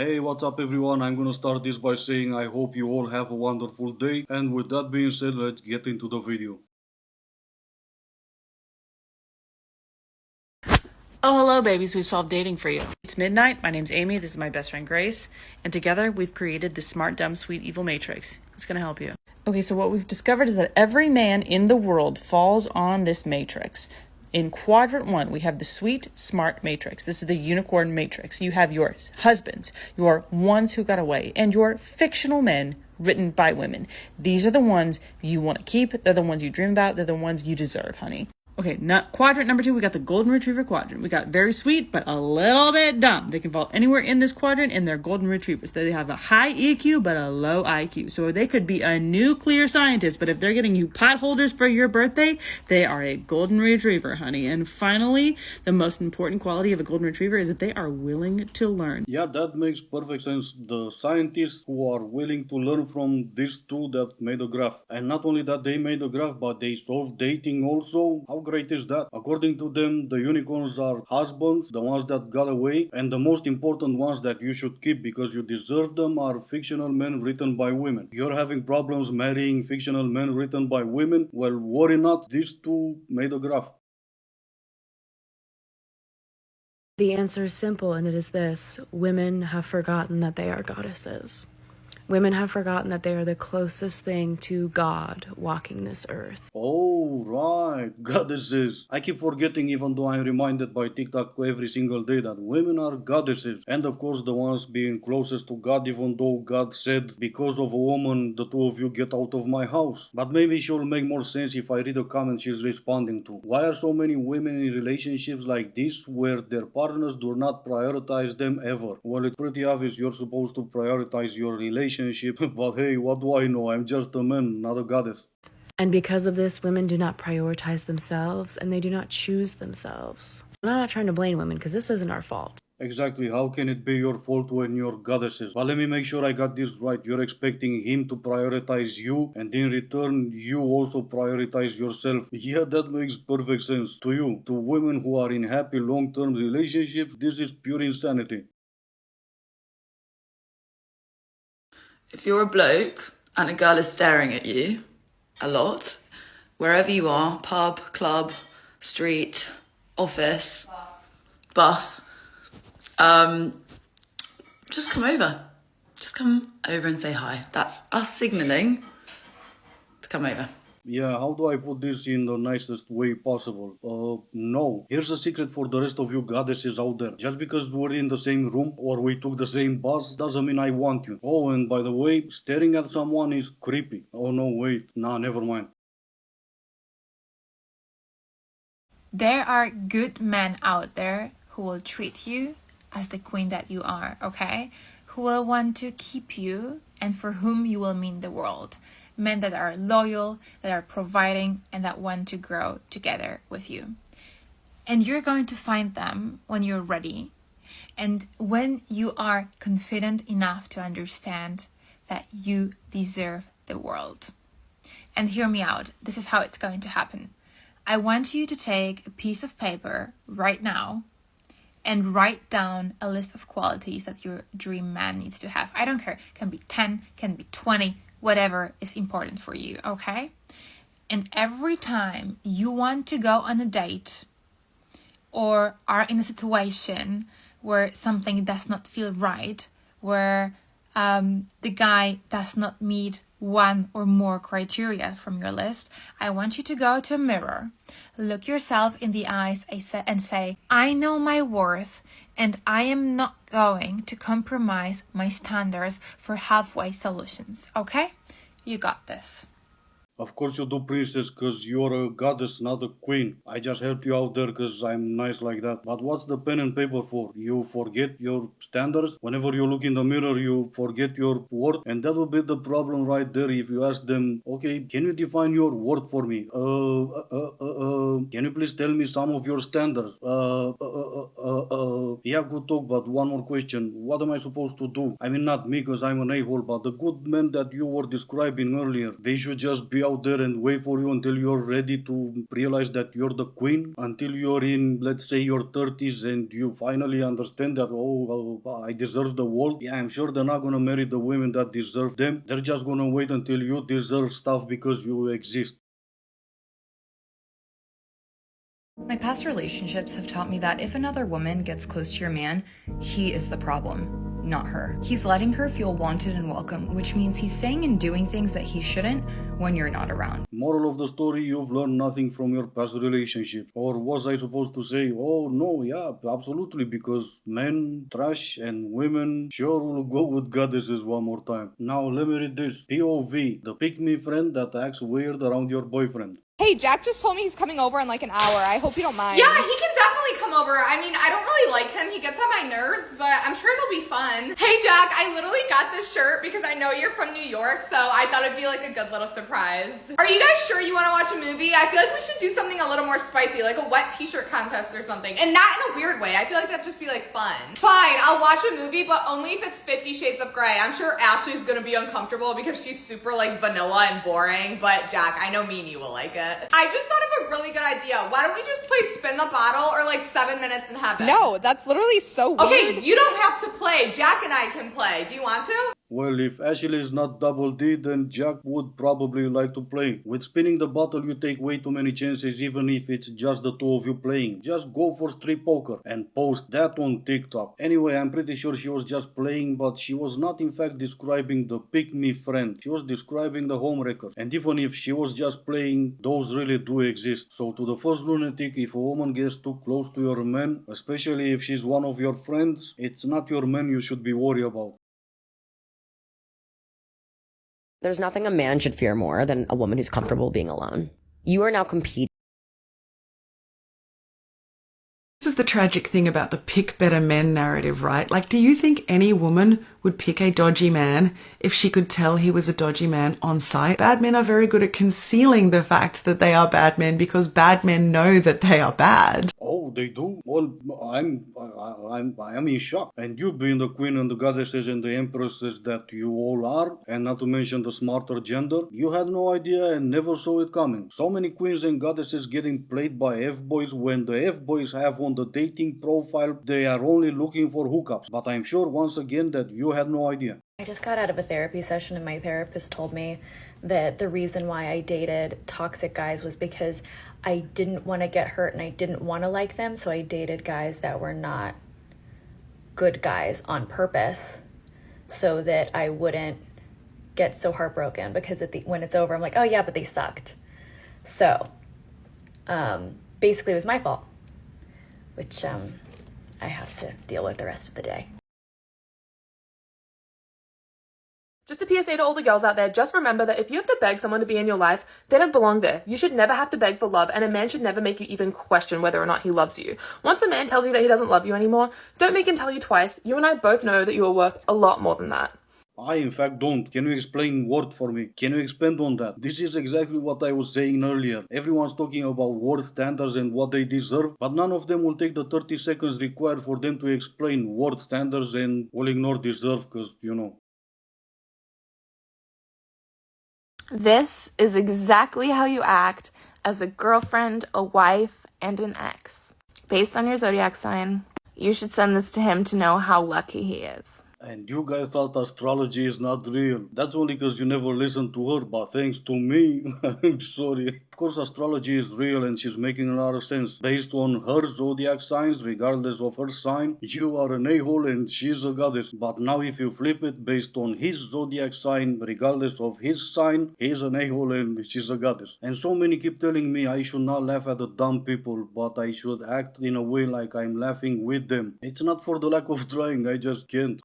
Hey, what's up everyone? I'm gonna start this by saying I hope you all have a wonderful day, and with that being said, let's get into the video. Oh, hello, babies. We've solved dating for you. It's midnight. My name's Amy. This is my best friend, Grace. And together, we've created the Smart, Dumb, Sweet, Evil Matrix. It's going to help you. Okay, so what we've discovered is that every man in the world falls on this matrix. In quadrant one, we have the sweet, smart matrix. This is the unicorn matrix. You have your husbands, your ones who got away, and your fictional men written by women. These are the ones you want to keep. They're the ones you dream about. They're the ones you deserve, honey. Okay, quadrant number two, we got the golden retriever quadrant. We got very sweet, but a little bit dumb. They can fall anywhere in this quadrant, and they're golden retrievers. They have a high EQ, but a low IQ. So they could be a nuclear scientist, but if they're getting you pot holders for your birthday, they are a golden retriever, honey. And finally, the most important quality of a golden retriever is that they are willing to learn. Yeah, that makes perfect sense. The scientists who are willing to learn from these two that made a graph. And not only that they made a graph, but they solved dating also. How great is that? According to them, the unicorns are husbands, the ones that got away, and the most important ones that you should keep because you deserve them are fictional men written by women. You're having problems marrying fictional men written by women? Well, worry not, these two made a graph. The answer is simple, and it is this: women have forgotten that they are goddesses. Women have forgotten that they are the closest thing to God walking this earth. Oh, right. Goddesses. I keep forgetting, even though I'm reminded by TikTok every single day, that women are goddesses. And of course, the ones being closest to God, even though God said, because of a woman, the two of you get out of my house. But maybe she'll make more sense if I read the comment she's responding to. Why are so many women in relationships like this where their partners do not prioritize them ever? Well, it's pretty obvious you're supposed to prioritize your relationship, but hey, what do I know? I'm just a man, not a goddess. And because of this, women do not prioritize themselves, and they do not choose themselves. I'm not trying to blame women, because this isn't our fault. Exactly, how can it be your fault when you're goddesses? But let me make sure I got this right. You're expecting him to prioritize you, and in return, you also prioritize yourself. Yeah, that makes perfect sense. To you, to women who are in happy long term relationships, this is pure insanity. If you're a bloke and a girl is staring at you a lot, wherever you are, pub, club, street, office, bus, just come over. Just come over and say hi. That's us signalling to come over. Yeah, how do I put this in the nicest way possible? No. Here's a secret for the rest of you goddesses out there. Just because we're in the same room or we took the same bus doesn't mean I want you. Oh, and by the way, staring at someone is creepy. Oh no, wait. Nah, never mind. There are good men out there who will treat you as the queen that you are, okay? Who will want to keep you and for whom you will mean the world. Men that are loyal, that are providing, and that want to grow together with you. And you're going to find them when you're ready and when you are confident enough to understand that you deserve the world. And hear me out. This is how it's going to happen. I want you to take a piece of paper right now and write down a list of qualities that your dream man needs to have. I don't care. It can be 10, can be 20, whatever is important for you, okay? And every time you want to go on a date or are in a situation where something does not feel right, where the guy does not meet one or more criteria from your list, I want you to go to a mirror, look yourself in the eyes and say, I know my worth and I am not going to compromise my standards for halfway solutions, okay? You got this. Of course you do, princess, because you're a goddess, not a queen. I just helped you out there because I'm nice like that. But what's the pen and paper for? You forget your standards? Whenever you look in the mirror, you forget your worth? And that would be the problem right there if you ask them, okay, can you define your worth for me? Can you please tell me some of your standards? Yeah, good talk, but one more question. What am I supposed to do? I mean, not me because I'm an a-hole, but the good men that you were describing earlier, they should just be out out there and wait for you until you're ready to realize that you're the queen, until you're in, let's say, your 30s and you finally understand that, I deserve the world. Yeah, I'm sure they're not gonna marry the women that deserve them. They're just gonna wait until you deserve stuff because you exist. My past relationships have taught me that if another woman gets close to your man, he is the problem, not her. He's letting her feel wanted and welcome, which means he's saying and doing things that he shouldn't when you're not around. Moral of the story, you've learned nothing from your past relationship. Or was I supposed to say, oh no, yeah, absolutely, because men trash and women sure will go with goddesses one more time. Now let me read this. POV, the pick me friend that acts weird around your boyfriend. Hey, Jack just told me he's coming over in like an hour. I hope you don't mind. Yeah, he can definitely come over. I mean, I don't really like him. He gets on my nerves, but I'm sure it'll be fun. Hey, Jack, I literally got this shirt because I know you're from New York, so I thought it'd be like a good little surprise. Are you guys sure you want to watch a movie? I feel like we should do something a little more spicy, like a wet t-shirt contest or something. And not in a weird way. I feel like that'd just be like fun. Fine, I'll watch a movie, but only if it's 50 Shades of Grey. I'm sure Ashley's gonna be uncomfortable because she's super like vanilla and boring, but Jack, I know me and you will like it. I just thought of a really good idea. Why don't we just play Spin the Bottle or like 7 Minutes in Heaven? No, that's literally so weird. Okay, you don't have to play. Jack and I can play. Do you want to? Well, if Ashley is not double D, then Jack would probably like to play. With spinning the bottle, you take way too many chances, even if it's just the two of you playing. Just go for street poker and post that on TikTok. Anyway, I'm pretty sure she was just playing, but she was not in fact describing the pick me friend. She was describing the homewrecker. And even if she was just playing, those really do exist. So to the first lunatic, if a woman gets too close to your man, especially if she's one of your friends, it's not your man you should be worried about. There's nothing a man should fear more than a woman who's comfortable being alone. You are now competing. This is the tragic thing about the pick better men narrative, right? Like, do you think any woman would pick a dodgy man if she could tell he was a dodgy man on sight? Bad men are very good at concealing the fact that they are bad men because bad men know that they are bad. Oh, they do? Well, I'm in shock. And you being the queen and the goddesses and the empresses that you all are, and not to mention the smarter gender, you had no idea and never saw it coming. So many queens and goddesses getting played by F-boys when the F-boys have on the dating profile they are only looking for hookups. But I'm sure once again that you had no idea. I just got out of a therapy session and my therapist told me that the reason why I dated toxic guys was because I didn't want to get hurt and I didn't want to like them, so I dated guys that were not good guys on purpose so that I wouldn't get so heartbroken because when it's over, I'm like, oh yeah, but they sucked. So basically it was my fault, which I have to deal with the rest of the day. Just a PSA to all the girls out there, just remember that if you have to beg someone to be in your life, they don't belong there. You should never have to beg for love, and a man should never make you even question whether or not he loves you. Once a man tells you that he doesn't love you anymore, don't make him tell you twice. You and I both know that you are worth a lot more than that. I in fact don't. Can you explain word for me? Can you expand on that? This is exactly what I was saying earlier. Everyone's talking about worth standards and what they deserve, but none of them will take the 30 seconds required for them to explain worth standards and will ignore deserve because, you know. This is exactly how you act as a girlfriend, a wife, and an ex. Based on your zodiac sign, you should send this to him to know how lucky he is. And you guys thought astrology is not real. That's only because you never listened to her, but thanks to me, I'm sorry. Of course, astrology is real and she's making a lot of sense. Based on her zodiac signs, regardless of her sign, you are an a-hole and she's a goddess. But now if you flip it based on his zodiac sign, regardless of his sign, he's an a-hole and she's a goddess. And so many keep telling me I should not laugh at the dumb people, but I should act in a way like I'm laughing with them. It's not for the lack of trying, I just can't.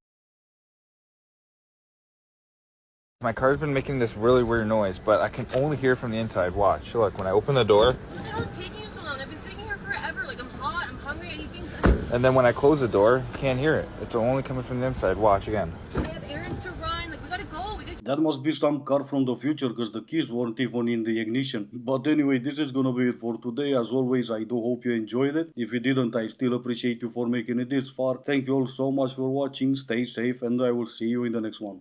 My car's been making this really weird noise, but I can only hear it from the inside. Watch. Look, when I open the door. What the hell is taking you so long? I've been sitting here forever. Like, I'm hot, I'm hungry, and you think so. And then when I close the door, you can't hear it. It's only coming from the inside. Watch again. I have errands to run. Like, we gotta go. That must be some car from the future because the keys weren't even in the ignition. But anyway, this is gonna be it for today. As always, I do hope you enjoyed it. If you didn't, I still appreciate you for making it this far. Thank you all so much for watching. Stay safe and I will see you in the next one.